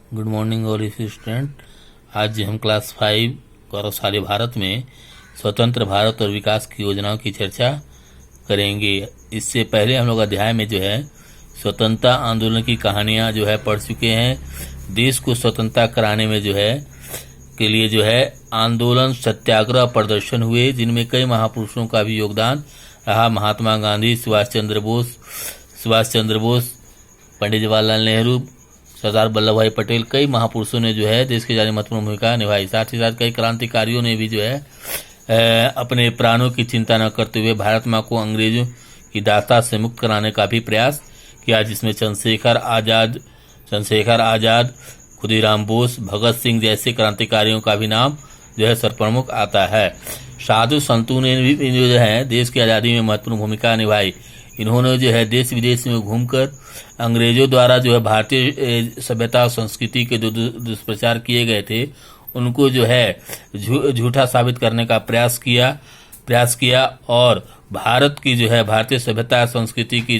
Good morning all student. आज हम class 5 गौरवशाली भारत में स्वतंत्र भारत और विकास की योजनाओं की चर्चा करेंगे। इससे पहले हम लोग अध्याय में जो है स्वतंत्रता आंदोलन की कहानियां जो है पढ़ चुके हैं। देश को स्वतंत्रता कराने में जो है के लिए जो है आंदोलन, सत्याग्रह, प्रदर्शन हुए, जिनमें कई महापुरुषों का भी योगदान रहा। महात्मा गांधी, सुभाष चंद्र बोस, पंडित जवाहरलाल नेहरू, सरदार वल्लभ भाई पटेल, कई महापुरुषों ने जो है देश के जाने महत्वपूर्ण भूमिका निभाई। साथ ही साथ कई क्रांतिकारियों ने भी जो है अपने प्राणों की चिंता न करते हुए भारत माँ को अंग्रेजों की दास्तान से मुक्त कराने का भी प्रयास किया, जिसमें चंद्रशेखर आजाद, खुदीराम बोस, भगत सिंह जैसे क्रांतिकारियों का भी नाम जो है सर्वप्रमुख आता है। साधु संतों ने भी जो है देश की आज़ादी में महत्वपूर्ण भूमिका निभाई। इन्होंने जो है देश विदेश में घूमकर अंग्रेजों द्वारा जो है भारतीय सभ्यता और संस्कृति के जो दुष्प्रचार किए गए थे उनको जो है झूठा साबित करने का प्रयास किया और भारत की जो है भारतीय सभ्यता संस्कृति की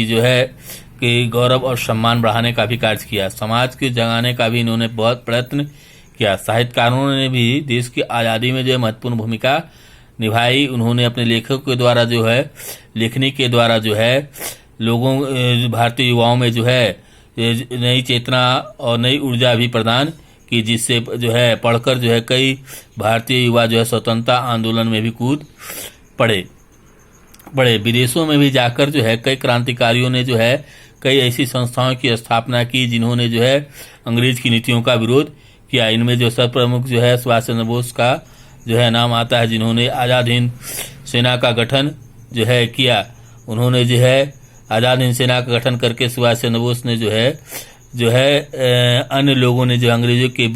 जो है कि गौरव और सम्मान बढ़ाने का भी कार्य किया। समाज के जगाने का भी इन्होंने बहुत प्रयत्न किया। साहित्यकारों ने भी देश की आज़ादी में जो है महत्वपूर्ण भूमिका निभाई। उन्होंने अपने लेखकों के द्वारा जो है लेखनी के द्वारा जो है लोगों भारतीय युवाओं में जो है नई चेतना और नई ऊर्जा भी प्रदान की, जिससे जो है पढ़कर जो है कई भारतीय युवा जो है स्वतंत्रता आंदोलन में भी कूद पड़े। विदेशों में भी जाकर जो है कई क्रांतिकारियों ने जो है कई ऐसी संस्थाओं की स्थापना की जिन्होंने जो है अंग्रेज की नीतियों का विरोध किया। इनमें जो सब प्रमुख जो है सुभाष चंद्र बोस का जो है नाम आता है, जिन्होंने आज़ाद हिंद सेना का गठन जो है किया। उन्होंने जो है आज़ाद हिंद सेना का गठन करके सुभाष चंद्र बोस ने जो है अन्य लोगों ने जो अंग्रेजों के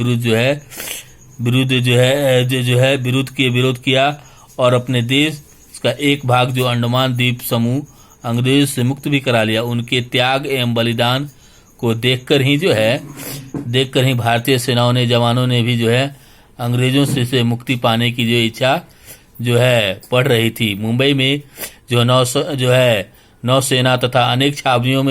विरोध किया और अपने देश का एक भाग जो अंडमान द्वीप समूह अंग्रेज से मुक्त भी करा लिया। उनके त्याग एवं बलिदान को देखकर ही भारतीय सेनाओं ने जवानों ने भी जो है अंग्रेजों से मुक्ति पाने की जो इच्छा जो है बढ़ रही थी। मुंबई में जो नौसेना तथा अनेक छावनियों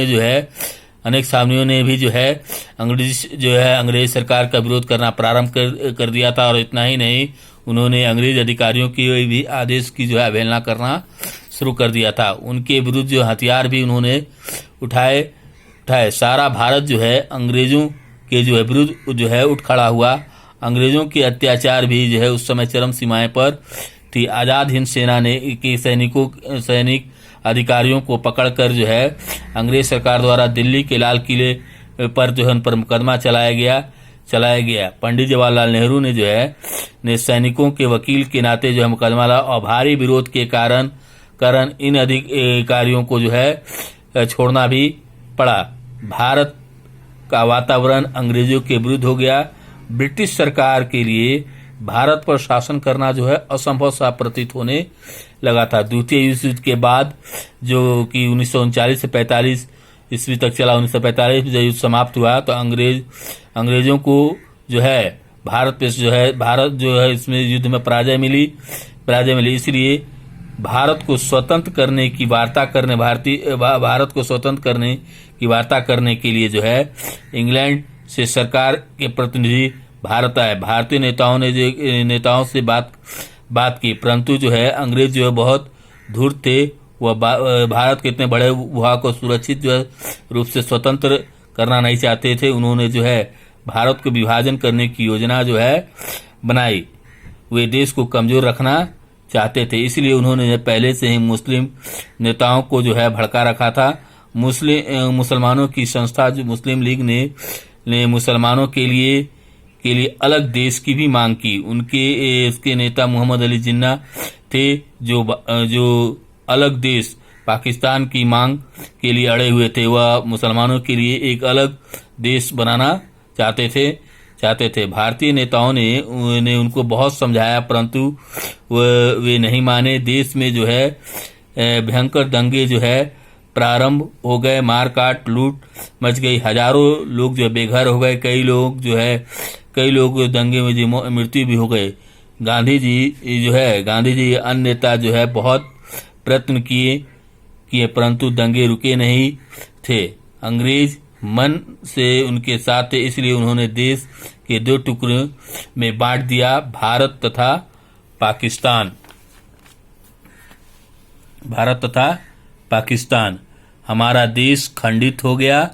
ने भी जो है अंग्रेज सरकार का विरोध करना प्रारंभ कर दिया था। और इतना ही नहीं, उन्होंने अंग्रेज अधिकारियों की भी आदेश की जो है अवहेलना करना शुरू कर दिया था। उनके विरुद्ध जो हथियार भी उन्होंने उठाए। सारा भारत जो है अंग्रेजों के जो है विरुद्ध जो है उठ खड़ा हुआ। अंग्रेजों के अत्याचार भी जो है उस समय चरम सीमाएं पर थी। आज़ाद हिंद सेना ने के सैनिक अधिकारियों को पकड़कर जो है अंग्रेज सरकार द्वारा दिल्ली के लाल किले पर जो है उन पर मुकदमा चलाया गया। पंडित जवाहरलाल नेहरू ने जो है सैनिकों के वकील के नाते जो है मुकदमा ला और भारी विरोध के कारण इन अधिकारियों को जो है छोड़ना भी पड़ा। भारत का वातावरण अंग्रेजों के विरुद्ध हो गया। ब्रिटिश सरकार के लिए भारत पर शासन करना जो है असंभव सा प्रतीत होने लगा था। द्वितीय विश्व युद्ध के बाद जो कि 1939 से 45 ईस्वी तक चला, 1945 में जब युद्ध समाप्त हुआ तो अंग्रेजों को जो है भारत जो है इसमें युद्ध में पराजय मिली। इसलिए भारत को स्वतंत्र करने की वार्ता करने के लिए जो है इंग्लैंड से सरकार के प्रतिनिधि भारत आए। भारतीय नेताओं से बात की, परंतु जो है अंग्रेज जो है बहुत धूर्त थे। वह भारत के इतने बड़े भूभाग को सुरक्षित जो है रूप से स्वतंत्र करना नहीं चाहते थे। उन्होंने जो है भारत को विभाजन करने की योजना जो है बनाई। वे देश को कमजोर रखना चाहते थे, इसलिए उन्होंने पहले से ही मुस्लिम नेताओं को जो है भड़का रखा था। मुसलमानों की संस्था जो मुस्लिम लीग ने मुसलमानों के लिए अलग देश की भी मांग की। इसके नेता मोहम्मद अली जिन्ना थे जो अलग देश पाकिस्तान की मांग के लिए अड़े हुए थे। वह मुसलमानों के लिए एक अलग देश बनाना चाहते थे। भारतीय नेताओं ने उनको बहुत समझाया, परंतु वे नहीं माने। देश में जो है भयंकर दंगे जो है प्रारंभ हो गए। मारकाट लूट मच गई। हजारों लोग जो बेघर हो गए। कई लोग दंगे में जो मृत्यु भी हो गए। गांधी जी अन्य नेता जो है बहुत प्रयत्न किए परंतु दंगे रुके नहीं थे। अंग्रेज मन से उनके साथ थे, इसलिए उन्होंने देश के 2 टुकड़ों में बांट दिया, भारत तथा पाकिस्तान। भारत तथा पाकिस्तान। हमारा देश खंडित हो गया।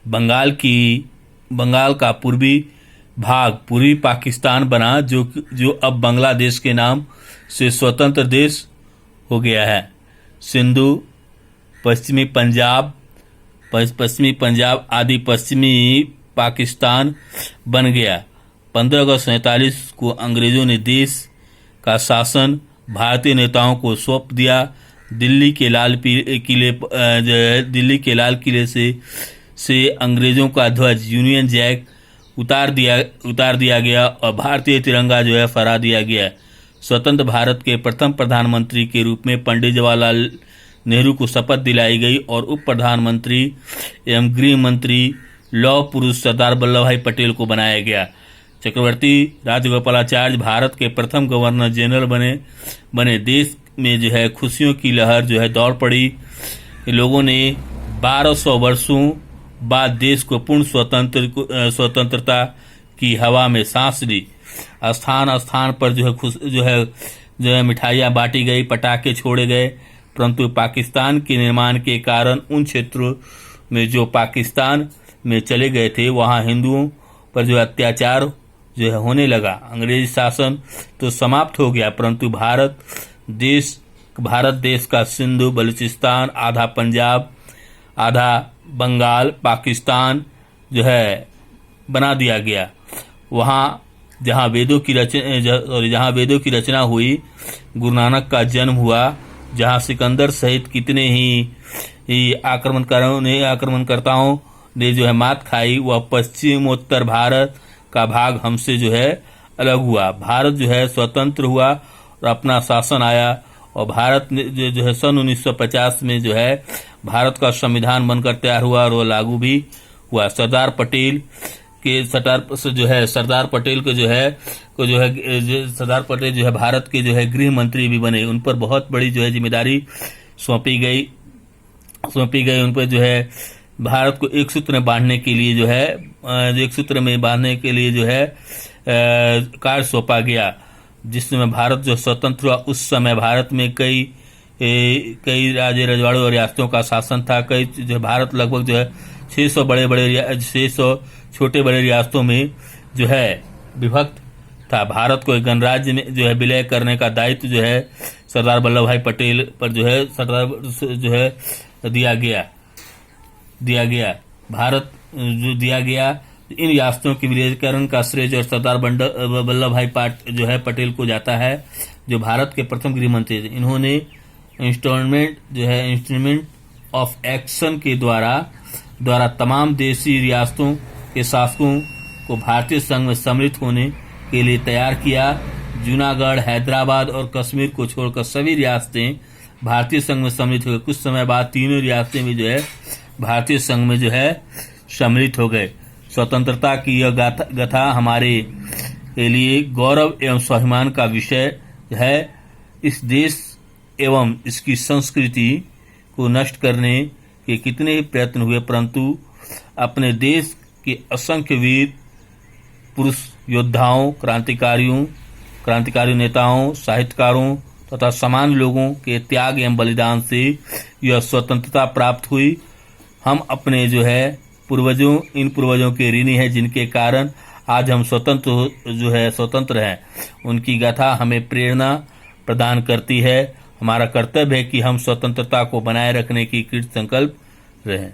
बंगाल का पूर्वी भाग पूर्वी पाकिस्तान बना, जो अब बांग्लादेश के नाम से स्वतंत्र देश हो गया है। सिंधु, पश्चिमी पंजाब आदि पश्चिमी पाकिस्तान बन गया। 15 अगस्त 1947 को अंग्रेजों ने देश का शासन भारतीय नेताओं को सौंप दिया। दिल्ली के लाल किले से अंग्रेजों का ध्वज यूनियन जैक उतार दिया गया और भारतीय तिरंगा फहरा दिया गया। स्वतंत्र भारत के प्रथम प्रधानमंत्री के रूप में पंडित जवाहरलाल नेहरू को शपथ दिलाई गई और उप प्रधानमंत्री एवं गृह मंत्री लौह पुरुष सरदार वल्लभ भाई पटेल को बनाया गया। चक्रवर्ती राजगोपालाचार्य भारत के प्रथम गवर्नर जनरल बने। देश में खुशियों की लहर दौड़ पड़ी। लोगों ने 1200 वर्षों बाद देश को पूर्ण स्वतंत्रता की हवा में सांस ली। स्थान स्थान पर मिठाइयाँ बांटी गई, पटाखे छोड़े गए, परंतु पाकिस्तान के निर्माण के कारण उन क्षेत्रों में जो पाकिस्तान में चले गए थे वहाँ हिंदुओं पर अत्याचार होने लगा। अंग्रेजी शासन तो समाप्त हो गया, परंतु भारत देश का सिंधु, बलूचिस्तान, आधा पंजाब, आधा बंगाल, पाकिस्तान बना दिया गया। वहाँ जहाँ वेदों की रचना हुई, गुरु नानक का जन्म हुआ, जहाँ सिकंदर सहित कितने ही आक्रमणकर्ताओं ने मात खाई, वह पश्चिमोत्तर भारत का भाग हमसे अलग हुआ। भारत स्वतंत्र हुआ और अपना शासन आया और भारत ने सन 1950 में भारत का संविधान बनकर तैयार हुआ और वो लागू भी हुआ। सरदार पटेल भारत के गृह मंत्री भी बने। उन पर बहुत बड़ी जिम्मेदारी सौंपी गई। उन पर भारत को एक सूत्र में बांधने के लिए कार्य सौंपा गया। जिस समय भारत स्वतंत्र हुआ उस समय भारत में कई राज्य रजवाड़ों और रियासतों का शासन था। भारत लगभग 600 छोटे बड़े रियासतों में विभक्त था। भारत को एक गणराज्य में विलय करने का दायित्व सरदार वल्लभ भाई पटेल पर दिया गया। इन रियासतों के विलीनीकरण का श्रेय सरदार वल्लभ भाई पटेल को जाता है, जो भारत के प्रथम गृह मंत्री थे। इन्होंने इंस्ट्रूमेंट ऑफ एक्शन के द्वारा तमाम देशी रियासतों के शासकों को भारतीय संघ में सम्मिलित होने के लिए तैयार किया। जूनागढ़, हैदराबाद और कश्मीर को छोड़कर सभी रियासतें भारतीय संघ में सम्मिलित हो गए। कुछ समय बाद तीनों रियासतें भी भारतीय संघ में सम्मिलित हो गए। स्वतंत्रता की यह गाथा हमारे लिए गौरव एवं स्वाभिमान का विषय है। इस देश एवं इसकी संस्कृति को नष्ट करने के कितने ही प्रयत्न हुए, परंतु अपने देश के असंख्य वीर पुरुष योद्धाओं, क्रांतिकारी नेताओं, साहित्यकारों तथा सामान्य लोगों के त्याग एवं बलिदान से यह स्वतंत्रता प्राप्त हुई। हम अपने इन पूर्वजों के ऋणी हैं, जिनके कारण आज हम स्वतंत्र हैं। उनकी गाथा हमें प्रेरणा प्रदान करती है। हमारा कर्तव्य है कि हम स्वतंत्रता को बनाए रखने की कृत संकल्प रहें।